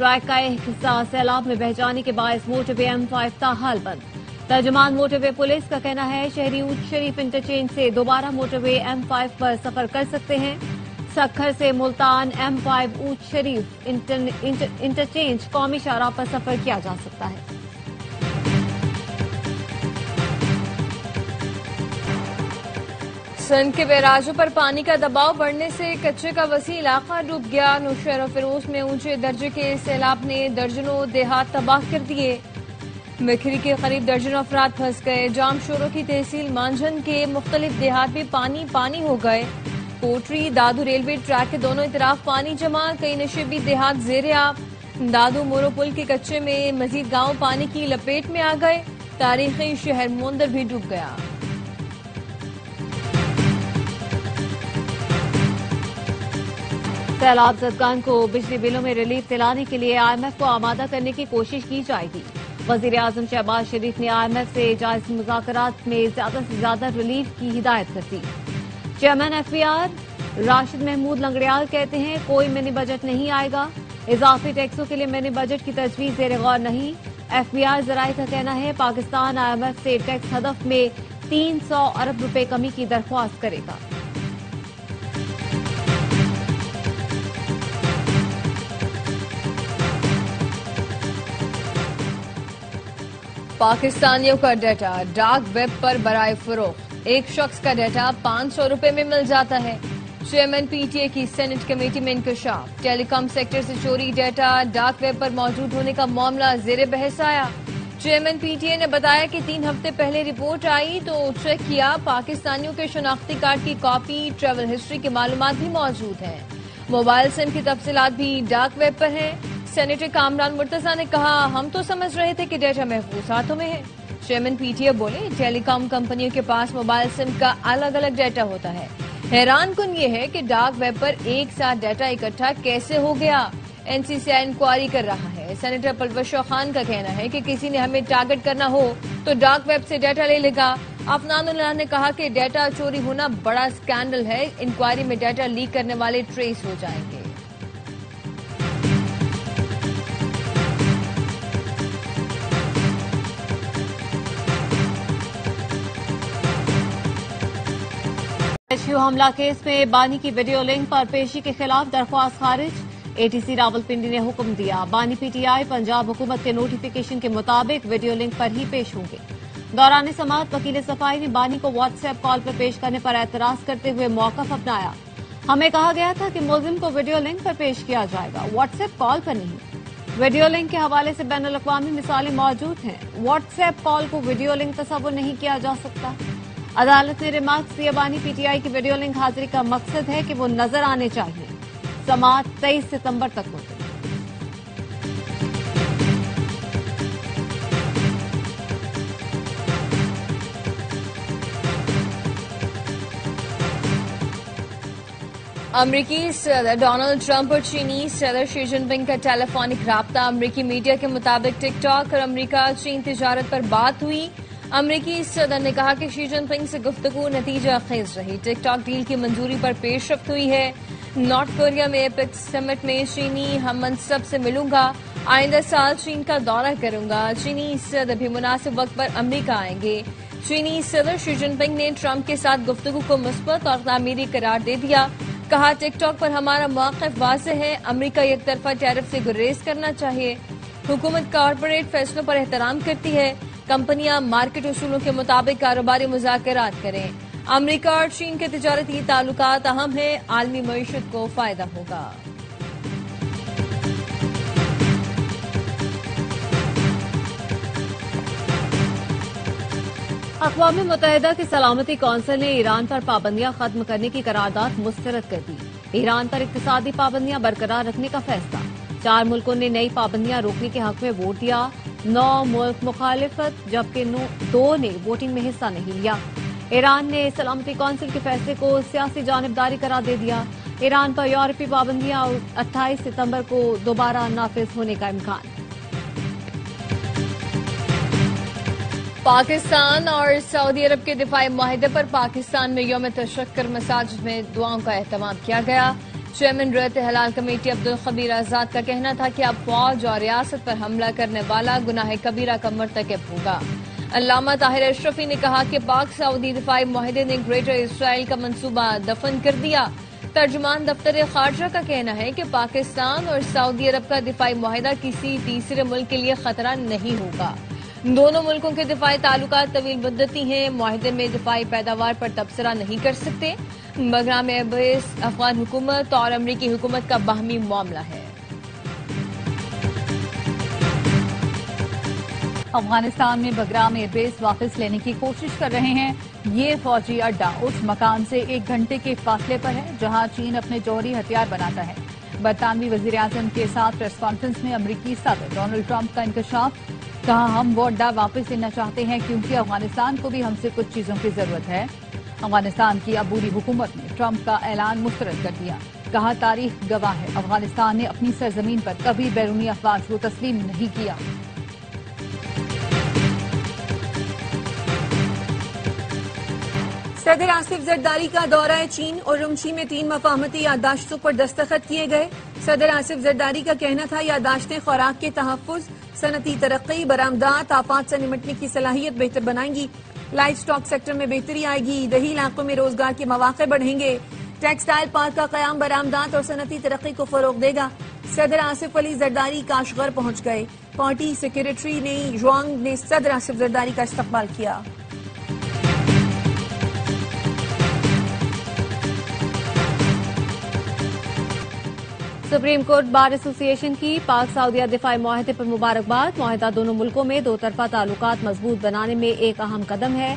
Track کا ایک حصہ سیلاب میں بہہ جانے کے باعث موٹر وے M5 تاحال بند. ترجمان موٹر وے پولیس کا کہنا ہے شہری اونچ شریف انٹرچینج سے دوبارہ موٹر وے M5 پر سفر کر سکتے ہیں. سکھر سے ملتان M5 اونچ شریف انٹرچینج قومی شاہراہ پر سفر کیا جا سکتا ہے. سندھ کے بیراجوں پر پانی کا دباؤ بڑھنے سے کچے کا وسیع علاقہ ڈوب گیا. نوشہر و فیروز میں اونچے درجے کے سیلاب نے درجنوں دیہات تباہ کر دیے. مکھری کے قریب درجنوں افراد پھنس گئے. جام شوروں کی تحصیل مانجھن کے مختلف دیہات بھی پانی ہو گئے. کوٹری دادو ریلوے ٹریک کے دونوں اطراف پانی جمع. کئی نشیبی دیہات زیر آب. دادو مورو پل کے کچے میں مزید گاؤں پانی کی لپیٹ میں آ گئے. تاریخی شہر موندر بھی ڈوب گیا. سیلاب زدگان کو بجلی بلوں میں ریلیف دلانے کے لیے IMF کو آمادہ کرنے کی کوشش کی جائے گی. وزیر اعظم شہباز شریف نے IMF سے جائز مذاکرات میں زیادہ سے زیادہ ریلیف کی ہدایت کر دی. چیئرمین FBR راشد محمود لنگڑیال کہتے ہیں کوئی منی بجٹ نہیں آئے گا. اضافی ٹیکسوں کے لیے منی بجٹ کی تجویز زیر غور نہیں. FBR ذرائع کا کہنا ہے پاکستان IMF سے ٹیکس ہدف میں 300 ارب روپے کمی کی درخواست کرے گا. پاکستانیوں کا ڈیٹا ڈارک ویب پر برائے فروخت. ایک شخص کا ڈیٹا 500 روپے میں مل جاتا ہے. چیئرمین PTA کی سینٹ کمیٹی میں انکشاف. ٹیلی کام سیکٹر سے چوری ڈیٹا ڈارک ویب پر موجود ہونے کا معاملہ زیر بحث آیا. چیئرمین PTA نے بتایا کہ 3 ہفتے پہلے رپورٹ آئی تو چیک کیا. پاکستانیوں کے شناختی کارڈ کی کاپی، ٹریول ہسٹری کی معلومات بھی موجود ہیں. موبائل سم کی تفصیلات بھی ڈارک ویب پر ہیں. سینیٹر کامران مرتضیٰ نے کہا ہم تو سمجھ رہے تھے کہ ڈیٹا محفوظ ہاتھوں میں ہے. چیئرمین PTA بولے ٹیلی کام کمپنیوں کے پاس موبائل سم کا الگ الگ ڈیٹا ہوتا ہے. حیران کن یہ ہے کہ ڈارک ویب پر ایک ساتھ ڈیٹا اکٹھا کیسے ہو گیا. NCCI انکوائری کر رہا ہے. سینیٹر پلوشر خان کا کہنا ہے کہ کسی نے ہمیں ٹارگٹ کرنا ہو تو ڈارک ویب سے ڈیٹا لے لے گا. افنان اللہ نے کہا کہ ڈیٹا چوری ہونا بڑا اسکینڈل ہے. انکوائری میں ڈیٹا لیک کرنے والے ٹریس ہو جائیں گے. ایشیو حملہ کیس میں بانی کی ویڈیو لنک پر پیشی کے خلاف درخواست خارج. ATC راولپنڈی نے حکم دیا بانی PTI پنجاب حکومت کے نوٹیفیکیشن کے مطابق ویڈیو لنک پر ہی پیش ہوں گے. دوران سماعت وکیل صفائی نے بانی کو واٹس ایپ کال پر پیش کرنے پر اعتراض کرتے ہوئے موقف اپنایا. ہمیں کہا گیا تھا کہ ملزم کو ویڈیو لنک پر پیش کیا جائے گا، واٹس ایپ کال پر نہیں. ویڈیو لنک کے حوالے سے بین الاقوامی مثالیں موجود ہیں. واٹس ایپ کال کو ویڈیو لنک تصور نہیں کیا جا سکتا. عدالت نے ریمارکس دیا بانی PTI کی ویڈیو لنک حاضری کا مقصد ہے کہ وہ نظر آنے چاہیے. سماعت 23 ستمبر تک ہوتی. امریکی صدر ڈونلڈ ٹرمپ اور چینی صدر شی جن پنگ کا ٹیلی فونک رابطہ. امریکی میڈیا کے مطابق ٹک ٹاک اور امریکہ چین تجارت پر بات ہوئی. امریکی صدر نے کہا کہ شی جن پنگ سے گفتگو نتیجہ خیز رہی. ٹک ٹاک ڈیل کی منظوری پر پیش رفت ہوئی ہے. نارتھ کوریا میں ایپیکس سمٹ میں چینی ہم منصب سے ملوں گا. آئندہ سال چین کا دورہ کروں گا. چینی صدر بھی مناسب وقت پر امریکہ آئیں گے. چینی صدر شی جن پنگ نے ٹرمپ کے ساتھ گفتگو کو مثبت اور تعمیری قرار دے دیا. کہا ٹک ٹاک پر ہمارا موقف واضح ہے. امریکہ یک طرفہ ٹیرف سے گریز کرنا چاہیے. حکومت کارپوریٹ فیصلوں پر احترام کرتی ہے. کمپنیاں مارکیٹ اصولوں کے مطابق کاروباری مذاکرات کریں. امریکہ اور چین کے تجارتی تعلقات اہم ہیں. عالمی معیشت کو فائدہ ہوگا. اقوام متحدہ کی سلامتی کونسل نے ایران پر پابندیاں ختم کرنے کی قرارداد مسترد کر دی. ایران پر اقتصادی پابندیاں برقرار رکھنے کا فیصلہ. 4 ملکوں نے نئی پابندیاں روکنے کے حق میں ووٹ دیا. 9 ملک مخالفت جبکہ 2 نے ووٹنگ میں حصہ نہیں لیا. ایران نے سلامتی کونسل کے فیصلے کو سیاسی جانبداری قرار دے دیا. ایران پر یورپی پابندیاں 28 ستمبر کو دوبارہ نافذ ہونے کا امکان. پاکستان اور سعودی عرب کے دفاعی معاہدے پر پاکستان میں یوم تشکر مساجد میں دعاؤں کا اہتمام کیا گیا. چیئرمین رعایت ہلال کمیٹی عبدالخبیر آزاد کا کہنا تھا کہ اب فوج اور ریاست پر حملہ کرنے والا گناہ کبیرہ کا مرتکب ہوگا۔ علامہ طاہر اشرفی نے کہا کہ پاک سعودی دفاعی معاہدے نے گریٹر اسرائیل کا منصوبہ دفن کر دیا۔ ترجمان دفتر خارجہ کا کہنا ہے کہ پاکستان اور سعودی عرب کا دفاعی معاہدہ کسی تیسرے ملک کے لیے خطرہ نہیں ہوگا۔ دونوں ملکوں کے دفاعی تعلقات طویل مدتی ہیں۔ معاہدے میں دفاعی پیداوار پر تبصرہ نہیں کر سکتے۔ بگرام ایئر بیس افغان حکومت اور امریکی حکومت کا باہمی معاملہ ہے۔ افغانستان میں بگرام ایئر بیس واپس لینے کی کوشش کر رہے ہیں۔ یہ فوجی اڈہ اس مکان سے 1 گھنٹے کے فاصلے پر ہے جہاں چین اپنے جوہری ہتھیار بناتا ہے۔ برطانوی وزیر اعظم کے ساتھ پریس کانفرنس میں امریکی صدر ڈونلڈ ٹرمپ کا انکشاف۔ کہا ہم وہ اڈہ واپس لینا چاہتے ہیں کیونکہ افغانستان کو بھی ہم سے کچھ چیزوں کی ضرورت ہے۔ افغانستان کی عبوری حکومت نے ٹرمپ کا اعلان مسترد کر دیا۔ کہا تاریخ گواہ ہے افغانستان نے اپنی سرزمین پر کبھی بیرونی افواج کو تسلیم نہیں کیا۔ صدر آصف زرداری کا دورہ چین اور رمشی میں 3 مفاہمتی یادداشتوں پر دستخط کیے گئے۔ صدر آصف زرداری کا کہنا تھا یادداشتیں خوراک کے تحفظ، صنعتی ترقی، برآمدات، آفات سے نمٹنے کی صلاحیت بہتر بنائیں گی، لائف سٹاک سیکٹر میں بہتری آئے گی، دیہی علاقوں میں روزگار کے مواقع بڑھیں گے، ٹیکسٹائل پارک کا قیام برآمدات اور صنعتی ترقی کو فروغ دے گا۔ صدر آصف علی زرداری کاشغر پہنچ گئے۔ پارٹی سیکریٹری نے جوانگ نے صدر آصف زرداری کا استقبال کیا۔ سپریم کورٹ بار ایسوسی ایشن کی پاک سعودیہ دفاعی معاہدے پر مبارکباد۔ معاہدہ دونوں ملکوں میں 2 طرفہ تعلقات مضبوط بنانے میں ایک اہم قدم ہے۔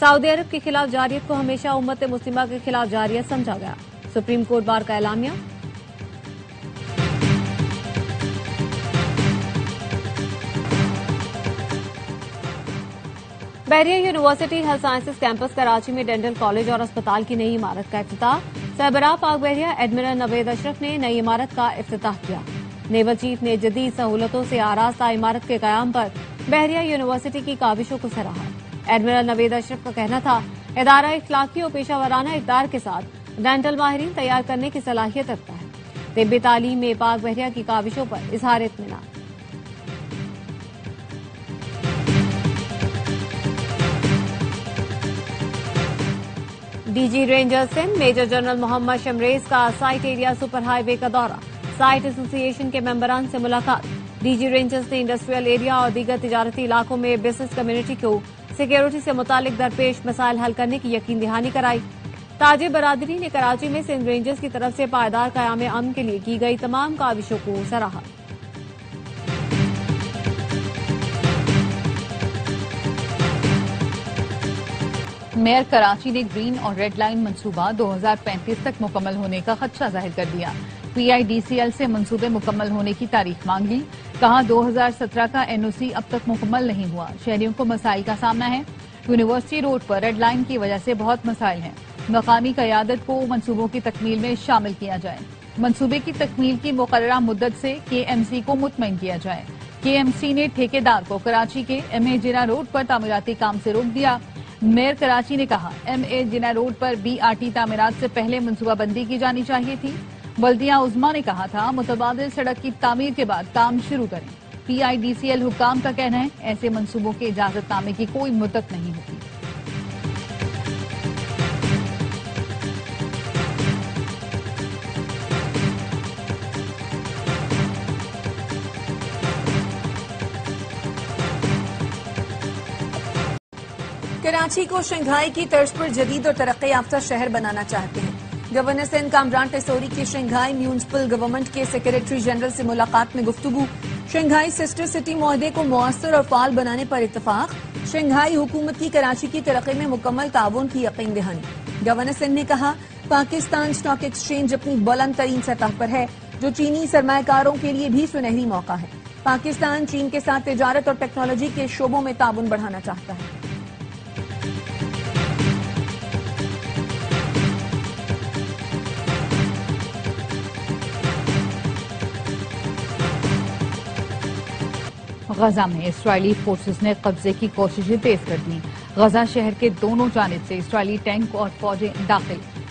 سعودی عرب کے خلاف جارحیت کو ہمیشہ امت مسلمہ کے خلاف جارحیت سمجھا گیا۔ سپریم کورٹ بار کا اعلامیہ۔ Bahria university health sciences campus Karachi میں ڈینٹل کالج اور اسپتال کی نئی عمارت کا افتتاح۔ سربراہ پاک بحریہ ایڈمرل نوید اشرف نے نئی عمارت کا افتتاح کیا۔ نیول چیف نے جدید سہولتوں سے آراستہ عمارت کے قیام پر بحریہ یونیورسٹی کی کاوشوں کو سراہا۔ ایڈمرل نوید اشرف کا کہنا تھا ادارہ اخلاقی اور پیشہ ورانہ اقدار کے ساتھ ڈینٹل ماہرین تیار کرنے کی صلاحیت رکھتا ہے۔ طبی تعلیم میں پاک بحریہ کی کاوشوں پر اظہار اطمینان۔ D G ranger Sindh major general Muhammad Shamrez کا SITE area super highway کا دورہ۔ سائٹ ایسوسی ایشن کے ممبران سے ملاقات۔ ڈی جی رینجرز نے انڈسٹریل ایریا اور دیگر تجارتی علاقوں میں بزنس کمیونٹی کو سیکیورٹی سے متعلق درپیش مسائل حل کرنے کی یقین دہانی کرائی۔ تاجر برادری نے کراچی میں سندھ رینجرز کی طرف سے پائیدار قیام امن کے لیے کی گئی تمام کاوشوں کو سراہا۔ میئر کراچی نے گرین اور ریڈ لائن منصوبہ 2035 تک مکمل ہونے کا خدشہ ظاہر کر دیا۔ پی آئی ڈی سی ایل سے منصوبے مکمل ہونے کی تاریخ مانگ لی۔ کہا 2017 کا این او سی اب تک مکمل نہیں ہوا، شہریوں کو مسائل کا سامنا ہے۔ یونیورسٹی روڈ پر ریڈ لائن کی وجہ سے بہت مسائل ہیں۔ مقامی قیادت کو منصوبوں کی تکمیل میں شامل کیا جائے۔ منصوبے کی تکمیل کی مقررہ مدت سے کے ایم سی کو مطمئن کیا جائے۔ کے ایم سی نے ٹھیکیدار کو کراچی کے ایم اے جناح روڈ پر تعمیراتی کام سے روک دیا۔ میئر کراچی نے کہا ایم اے جناح روڈ پر بی آر ٹی تعمیرات سے پہلے منصوبہ بندی کی جانی چاہیے تھی۔ بلدیہ عظما نے کہا تھا متبادل سڑک کی تعمیر کے بعد کام شروع کریں۔ پی آئی ڈی سی ایل حکام کا کہنا ہے ایسے منصوبوں کے اجازت نامے کی کوئی مدت نہیں ہوتی۔ کراچی کو شنگھائی کی طرز پر جدید اور ترقی یافتہ شہر بنانا چاہتے ہیں۔ گورنر سندھ کامران ٹیسوری کی شنگھائی میونسپل گورنمنٹ کے سیکریٹری جنرل سے ملاقات میں گفتگو۔ شنگھائی سسٹر سٹی معاہدے کو مؤثر اور فعال بنانے پر اتفاق۔ شنگھائی حکومت کی کراچی کی ترقی میں مکمل تعاون کی یقین دہانی۔ گورنر سندھ نے کہا پاکستان اسٹاک ایکسچینج اپنی بلند ترین سطح پر ہے جو چینی سرمایہ کاروں کے لیے بھی سنہری موقع ہے۔ پاکستان چین کے ساتھ تجارت اور ٹیکنالوجی کے شعبوں میں تعاون بڑھانا چاہتا ہے۔ غزہ میں اسرائیلی فورسز نے قبضے کی کوششیں تیز کر دیں۔ غزہ شہر کے دونوں جانب سے اسرائیلی ٹینک اور فوجیں داخل۔